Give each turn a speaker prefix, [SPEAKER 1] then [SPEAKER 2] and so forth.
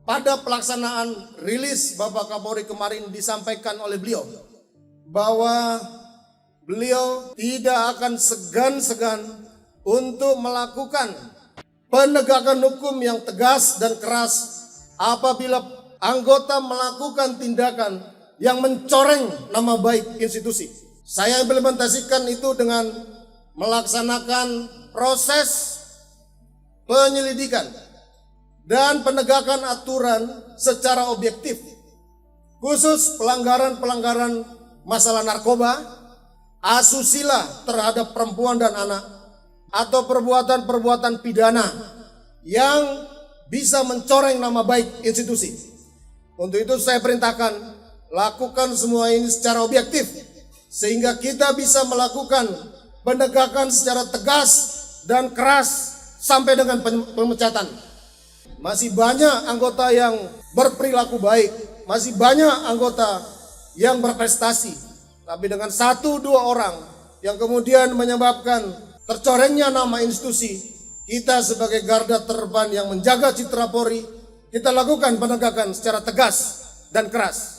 [SPEAKER 1] pada pelaksanaan rilis Bapak Kapolri kemarin disampaikan oleh beliau bahwa beliau tidak akan segan-segan untuk melakukan penegakan hukum yang tegas dan keras apabila anggota melakukan tindakan yang mencoreng nama baik institusi. Saya implementasikan itu dengan melaksanakan proses penyelidikan dan penegakan aturan secara objektif, khusus pelanggaran-pelanggaran masalah narkoba, asusila terhadap perempuan dan anak, atau perbuatan-perbuatan pidana yang bisa mencoreng nama baik institusi. Untuk itu saya perintahkan, lakukan semua ini secara objektif, sehingga kita bisa melakukan penegakan secara tegas dan keras sampai dengan pemecatan. Masih banyak anggota yang berperilaku baik, masih banyak anggota yang berprestasi, tapi dengan 1-2 orang yang kemudian menyebabkan tercorengnya nama institusi, kita sebagai garda terdepan yang menjaga citra Polri, kita lakukan penegakan secara tegas dan keras.